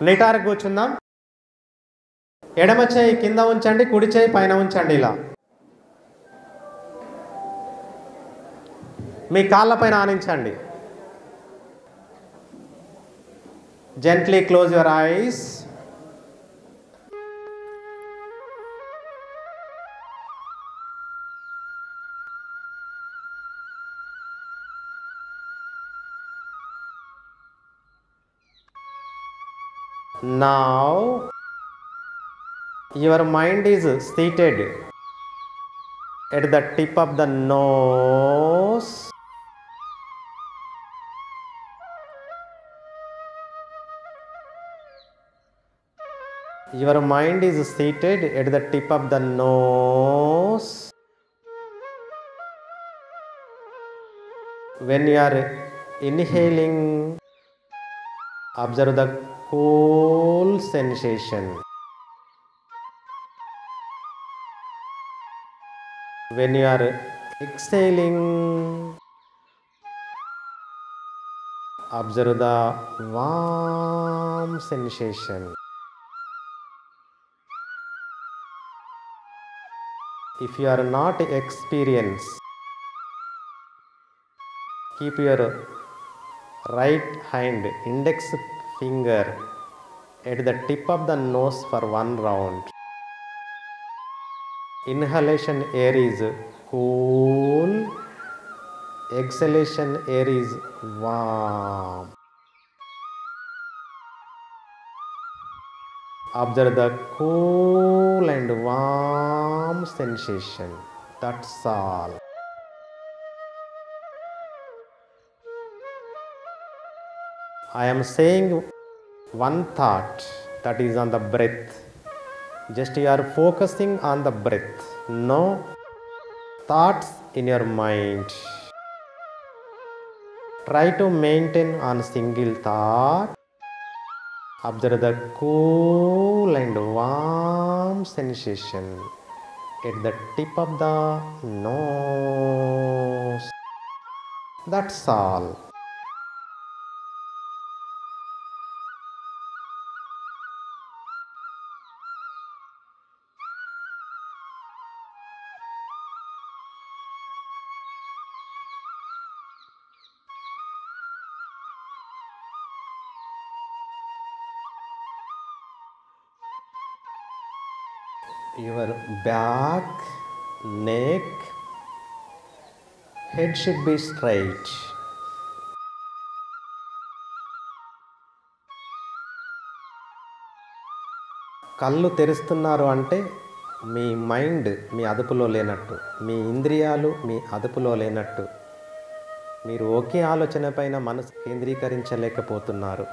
నిటారు కూర్చుందాం. ఎడమ చేయి కింద ఉంచండి, కుడి చేయి పైన ఉంచండి. ఇలా మీ కాళ్ళపైన ఆనించండి. Gently close your eyes. Now your mind is seated at the tip of the nose. Your mind is seated at the tip of the nose. When you are inhaling, observe the cool sensation. When you are exhaling, observe the warm sensation. If you are not experienced, keep your right hand index finger at the tip of the nose for 1 round. Inhalation air is cool, exhalation air is warm. Observe the cool and warm sensation. That's all. I am saying one thought, that is on the breath. Just you are focusing on the breath. No thoughts in your mind. Try to maintain on single thought. Observe the cool and warm sensation at the tip of the nose. That's all. Your back, neck, head should be straight. కళ్ళు తెరుస్తున్నారు అంటే మీ mind మీ అదుపులో లేనట్టు, మీ ఇంద్రియాలు మీ అదుపులో లేనట్టు, మీరు ఒకే ఆలోచన పైన మనసు కేంద్రీకరించలేకపోతున్నారు.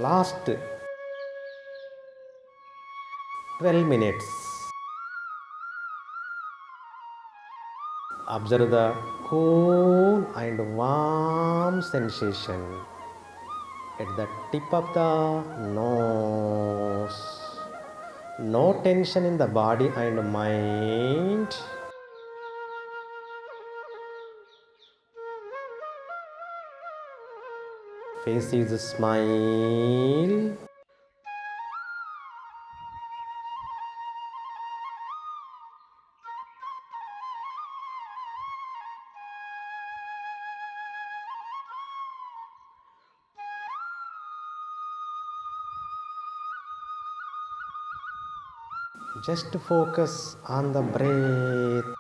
Last 12 minutes. Observe the cool and warm sensation at the tip of the nose. No tension in the body and mind. Face is smile. Just focus on the breath.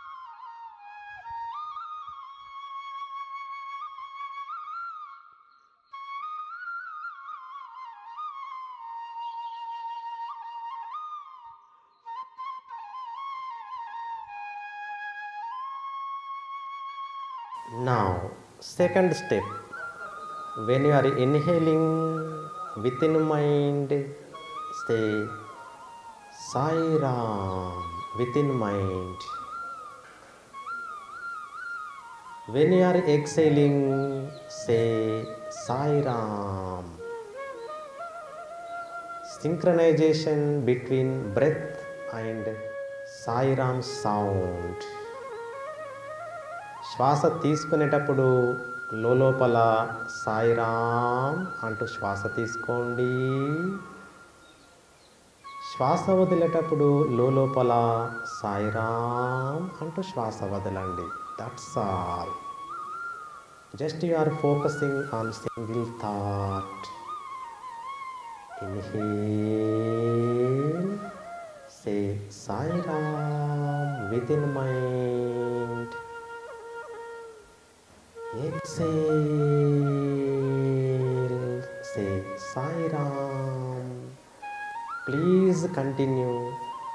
Now, second step. When you are inhaling, within mind say Sai Ram within mind. When you are exhaling, say Sai Ram. Synchronization between breath and Sai Ram sound. శ్వాస తీసుకునేటప్పుడు లోపల సాయిరామ్ అంటూ శ్వాస తీసుకోండి. శ్వాస వదిలేటప్పుడు లోపల సాయిరామ్ అంటూ శ్వాస వదలండి. That's all. Just you are focusing on single thought. Inhale, say Sairam with in mind. Exhale, say Sai Ram. Please continue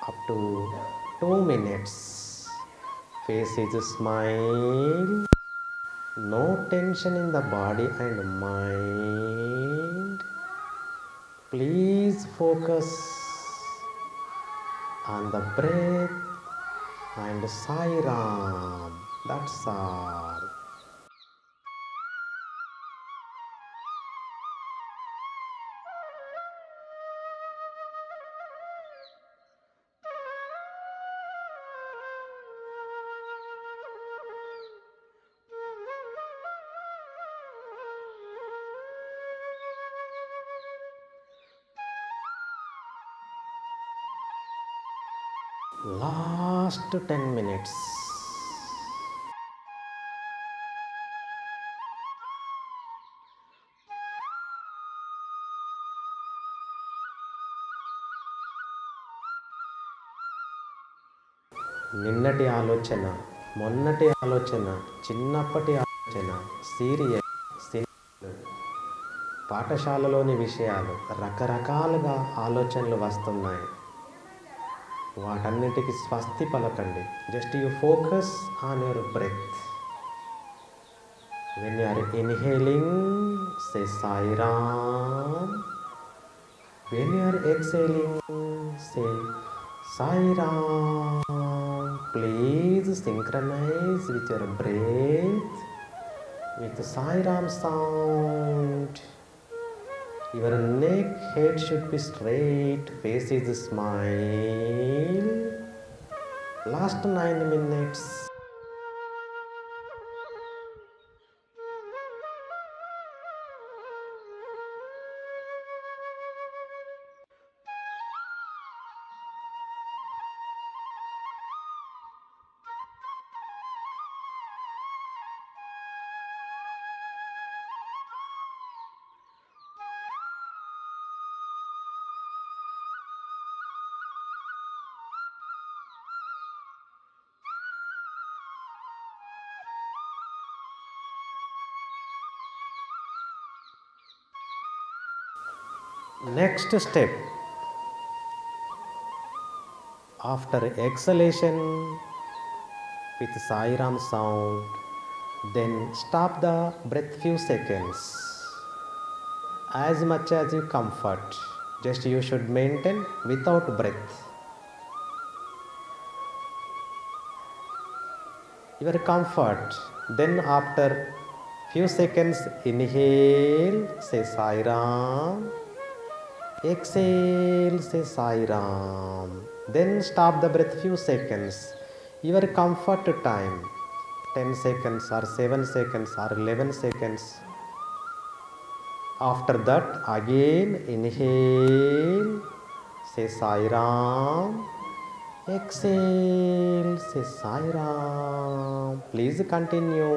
up to 2 minutes. Face is a smile. No tension in the body and mind. Please focus on the breath and Sai Ram. That's all. Last 10 minutes. నిన్నటి ఆలోచన, మొన్నటి ఆలోచన, చిన్నప్పటి ఆలోచన, serial, సినిమాలు, పాఠశాలలోని విషయాలు, రకరకాలుగా ఆలోచనలు వస్తున్నాయి. వాటన్నిటికీ స్వస్తి పలకండి. Just you focus on your breath. When you are inhaling, say Sairam. When you are exhaling, say Sairam. Please synchronize with your breath with Sairam sound. Your neck, head should be straight, face is smile. Last 9 minutes. Next step, after exhalation with Sairam sound, then stop the breath few seconds. As much as you comfort, just you should maintain without breath. Your comfort. Then after few seconds, inhale, say Sairam. Exhale, say Sairam. Then stop the breath few seconds. Your comfort time, 10 seconds or 7 seconds or 11 seconds. After that, again inhale, say Sairam. Exhale, say Sairam. Please continue.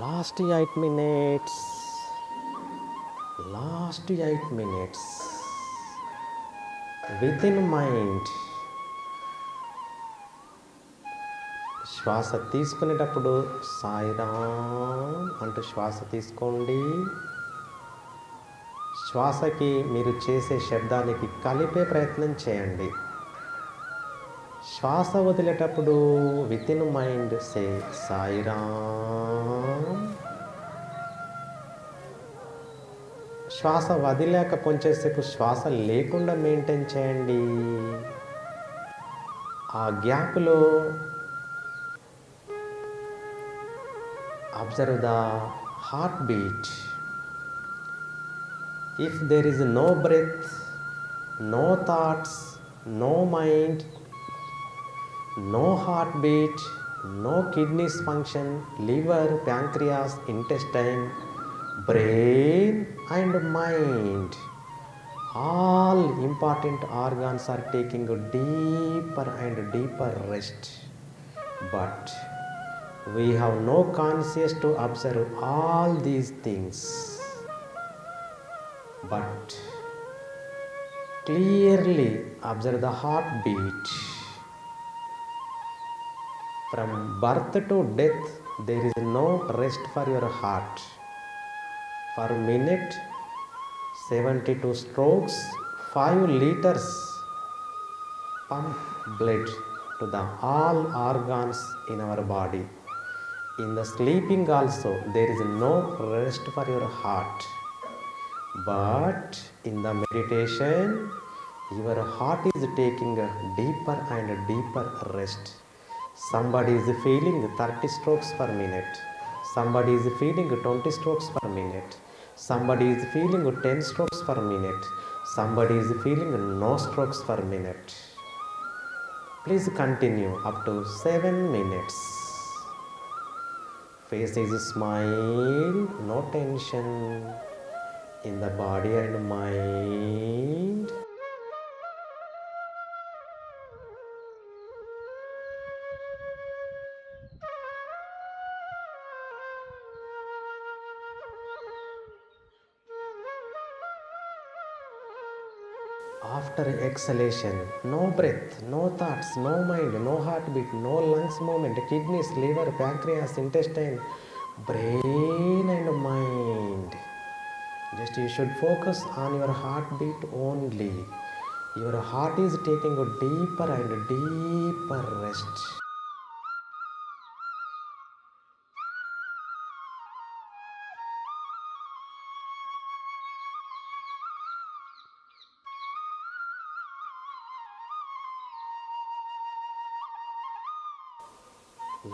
Last 8 minutes. Last 8 minutes. Within mind. శ్వాస తీసుకునేటప్పుడు సాయిరామ్ అంటూ శ్వాస తీసుకోండి. శ్వాసకి మీరు చేసే శబ్దానికి కలిపే ప్రయత్నం చేయండి. శ్వాస వదిలేటప్పుడు విత్ ఇన్ మైండ్ సే సాయిరామ్. శ్వాస వదిలేక కొంచెంసేపు శ్వాస లేకుండా మెయింటైన్ చేయండి. ఆ గ్యాప్లో observe the heart beat. If there is no breath, no thoughts, no mind, no heartbeat, no kidneys function, liver, pancreas, intestine, brain and mind, all important organs are taking a deeper and deeper rest, but we have no conscious to observe all these things. But clearly observe the heartbeat. From birth to death, there is no rest for your heart. For minute, 72 strokes, 5 liters pump blood to the all organs in our body. In the sleeping also, there is no rest for your heart. But in the meditation, your heart is taking a deeper and deeper rest. Somebody is feeling 30 strokes per minute. Somebody is feeling 20 strokes per minute. Somebody is feeling 10 strokes per minute. Somebody is feeling no strokes per minute. Please continue up to 7 minutes. Face is smile, no tension in the body and mind. After exhalation, no breath, no thoughts, no mind, no heartbeat, no lungs movement, kidneys, liver, pancreas, intestine, brain and mind. Just you should focus on your heartbeat only. Your heart is taking a deeper and deeper rest.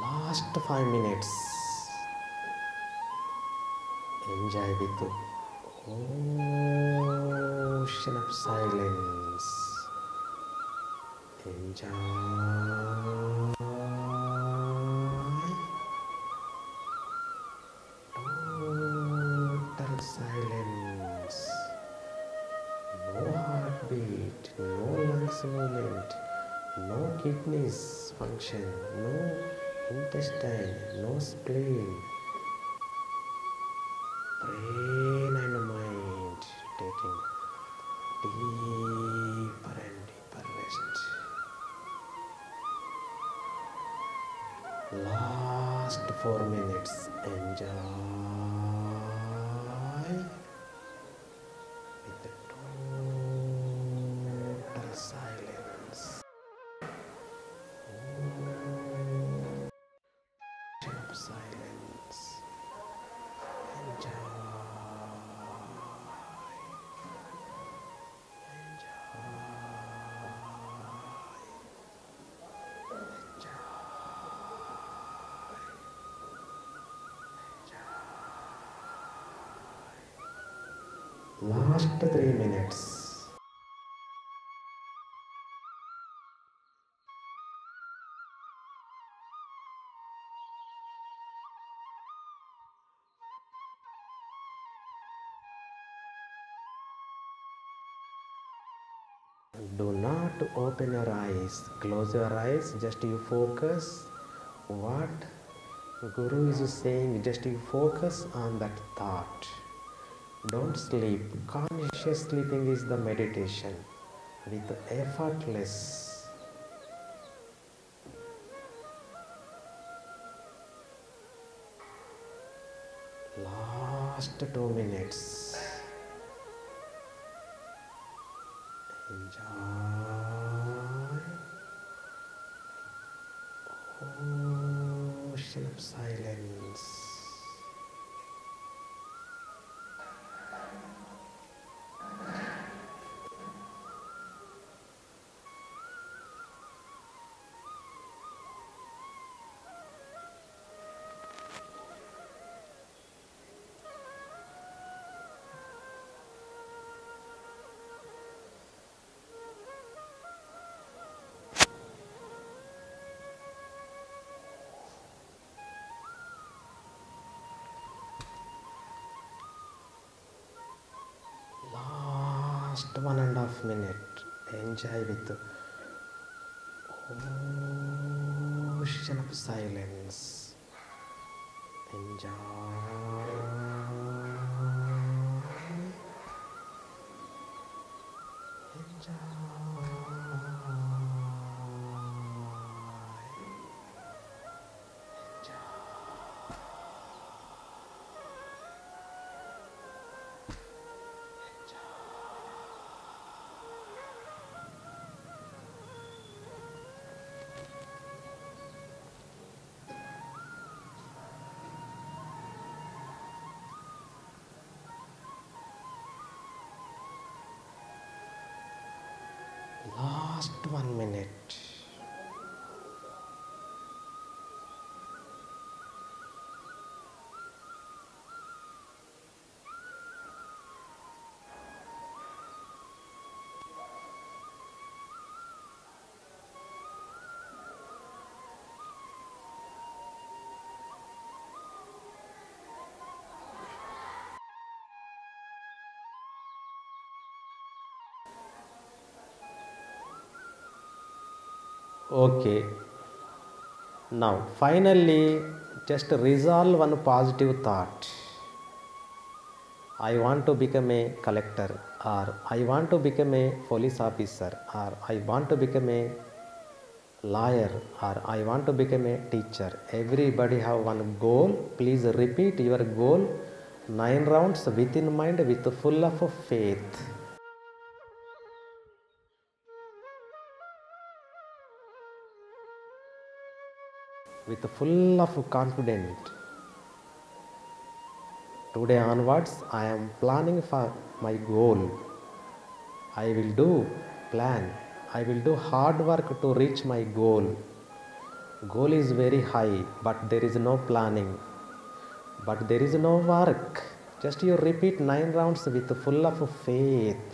Last 5 minutes. Enjoy with the ocean of silence. Enjoy. Total silence. No heartbeat, no lungs movement, no kidneys function, no intestine, no spleen. Brain and mind taking deeper and deeper rest. Last 4 minutes. Enjoy with the total silence. Ocean of silence. Enjoy. Last 3 minutes. Do not open your eyes. Close your eyes. Just you focus what Guru is saying. Just you focus on that thought. Don't sleep. Conscious sleeping is the meditation with effortless. Last 2 minutes. ocean of silence. Last 1.5 minutes. Enjoy with the ocean of silence. Enjoy. Last 1 minute. Okay. Now, finally, just resolve one positive thought. I want to become a collector, or I want to become a police officer, or I want to become a lawyer, or I want to become a teacher. Everybody have one goal. Please repeat your goal 9 rounds within mind with full of faith. With full of confidence. Today onwards, I am planning for my goal. I will do plan. I will do hard work to reach my goal. Goal is very high, but there is no planning. But there is no work. Just you repeat 9 rounds with full of faith.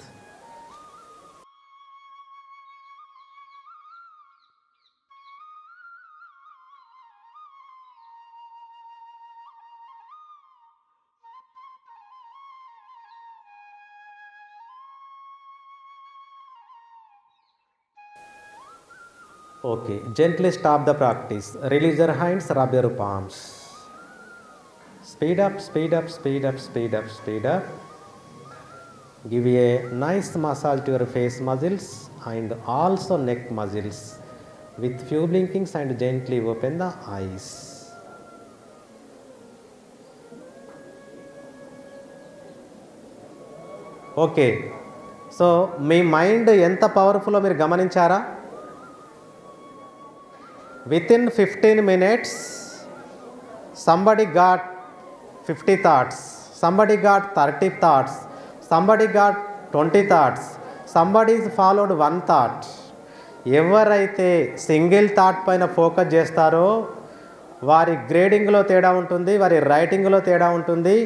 Okay, gently stop the practice. Release your hands, rub your palms. Speed up, speed up, speed up, speed up, speed up. Give a nice massage to your face muscles and also neck muscles. With few blinkings and gently open the eyes. Okay. So, me mind ఎంత పవర్ఫుల్లో మీరు గమనించారా? Within 15 minutes, somebody got 50 thoughts, somebody got 30 thoughts, somebody got 20 thoughts, somebody followed one thought. ఎవరైతే single thought పైన focus చేస్తారో వారి గ్రేడింగ్లో తేడా ఉంటుంది, వారి రైటింగ్లో తేడా ఉంటుంది,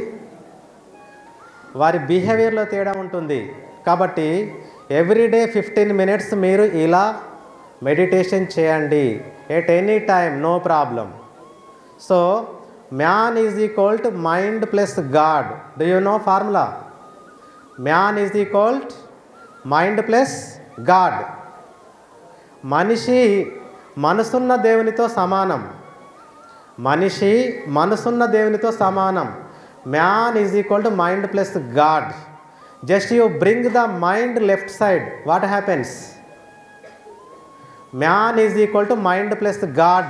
వారి బిహేవియర్లో తేడా ఉంటుంది. కాబట్టి ఎవ్రీడే 15 minutes మీరు ఇలా మెడిటేషన్ చేయండి. At any time, no problem. So man is equal to mind plus God. Do you know formula? Man is equal to mind plus God. మనిషి మనసున్న దేవునితో సమానం. మనిషి మనసున్న దేవునితో సమానం. Man is equal to mind plus God. Just you bring the mind left side, what happens? Man is equal to mind plus God.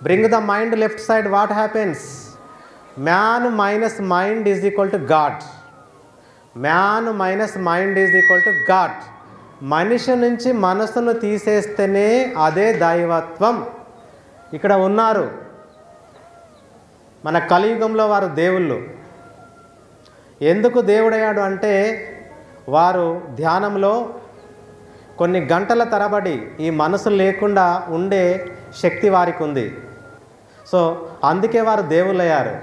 Bring the mind left side, what happens? Man minus mind is equal to God. Man minus mind is equal to God. మనిషి నుంచి మనసును తీసేస్తేనే అదే దైవత్వం. ఇక్కడ ఉన్నారు, మన కలియుగంలో వారు దేవుళ్ళు. ఎందుకు దేవుడయ్యాడు అంటే వారు ధ్యానంలో కొన్ని గంటల తరబడి ఈ మనసు లేకుండా ఉండే శక్తి వారికి ఉంది. సో అందుకే వారు దేవుళ్ళయ్యారు.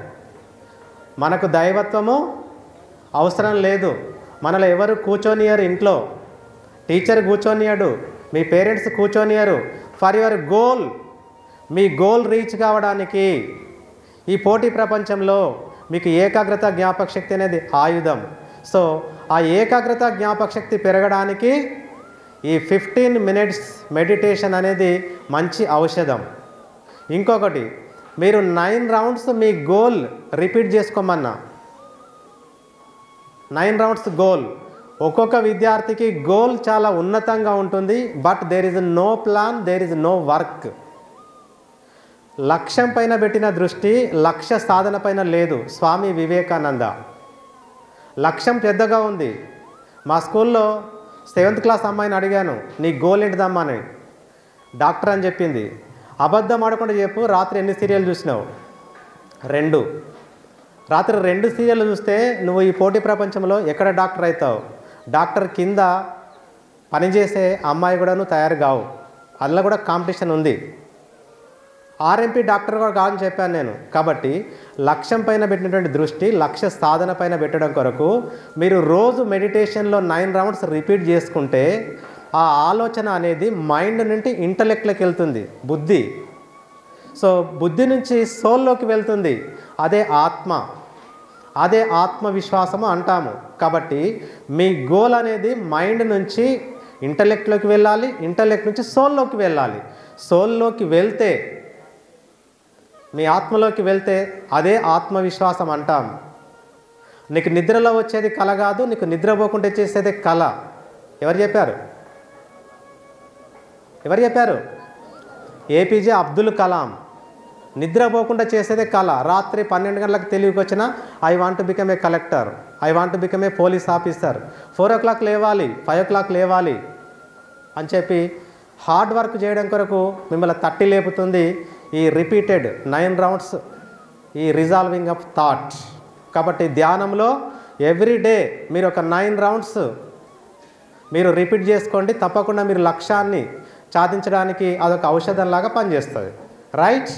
మనకు దైవత్వము అవసరం లేదు. మనలో ఎవరు కూర్చొనియరు, ఇంట్లో టీచర్ కూర్చొనియాడు, మీ పేరెంట్స్ కూర్చొనియరు. ఫర్ యువర్ గోల్, మీ గోల్ రీచ్ కావడానికి ఈ పోటీ ప్రపంచంలో మీకు ఏకాగ్రత జ్ఞాపక శక్తి అనేది ఆయుధం. సో ఆ ఏకాగ్రత జ్ఞాపక శక్తి పెరగడానికి ఈ 15 minutes మెడిటేషన్ అనేది మంచి ఔషధం. ఇంకొకటి, మీరు 9 rounds మీ గోల్ రిపీట్ చేసుకోమన్నా. 9 rounds గోల్. ఒక్కొక్క విద్యార్థికి గోల్ చాలా ఉన్నతంగా ఉంటుంది. But there is no plan, there is no work. లక్ష్యం పైన పెట్టిన దృష్టి లక్ష్య సాధన పైన లేదు. స్వామి వివేకానంద. లక్ష్యం పెద్దగా ఉంది. మా స్కూల్లో 7th class అమ్మాయిని అడిగాను, నీ గోల్ ఏంటిదమ్మా అని. డాక్టర్ అని చెప్పింది. అబద్ధం ఆడకుండా చెప్పు, రాత్రి ఎన్ని సీరియల్ చూసినావు? 2. రాత్రి 2 సీరియల్ చూస్తే నువ్వు ఈ పోటీ ప్రపంచంలో ఎక్కడ డాక్టర్ అవుతావు? డాక్టర్ కింద పనిచేసే అమ్మాయి కూడా నువ్వు తయారు కావు. అందులో కూడా కాంపిటీషన్ ఉంది. ఆర్ఎంపీ డాక్టర్ కూడా కాదని చెప్పాను నేను. కాబట్టి లక్ష్యం పైన పెట్టినటువంటి దృష్టి లక్ష్య సాధన పైన పెట్టడం కొరకు మీరు రోజు మెడిటేషన్లో 9 rounds రిపీట్ చేసుకుంటే ఆ ఆలోచన అనేది మైండ్ నుండి ఇంటలెక్ట్లోకి వెళ్తుంది, బుద్ధి. సో బుద్ధి నుంచి సోల్లోకి వెళ్తుంది. అదే ఆత్మ, అదే ఆత్మవిశ్వాసము అంటాము. కాబట్టి మీ గోల్ అనేది మైండ్ నుంచి ఇంటలెక్ట్లోకి వెళ్ళాలి, ఇంటలెక్ట్ నుంచి సోల్లోకి వెళ్ళాలి. సోల్లోకి వెళ్తే, మీ ఆత్మలోకి వెళ్తే అదే ఆత్మవిశ్వాసం అంటాం. నీకు నిద్రలో వచ్చేది కళ కాదు, నీకు నిద్రపోకుండా చేసేది కళ. ఎవరు చెప్పారు? ఎవరు చెప్పారు? ఏపీజే అబ్దుల్ కలాం. నిద్రపోకుండా చేసేదే కళ. రాత్రి 12 గంటలకు తెలివికి వచ్చిన I want to become a collector, I want to become a police officer, 4 o'clock లేవాలి, 5 o'clock లేవాలి అని చెప్పి హార్డ్ వర్క్ చేయడం కొరకు మిమ్మల్ని తట్టి లేపుతుంది ఈ రిపీటెడ్ 9 rounds, ఈ రిజాల్వింగ్ ఆఫ్ థాట్. కాబట్టి ధ్యానంలో ఎవ్రీడే మీరు ఒక 9 rounds మీరు రిపీట్ చేసుకోండి. తప్పకుండా మీరు లక్ష్యాన్ని సాధించడానికి అదొక ఔషధంలాగా పనిచేస్తుంది. రైట్?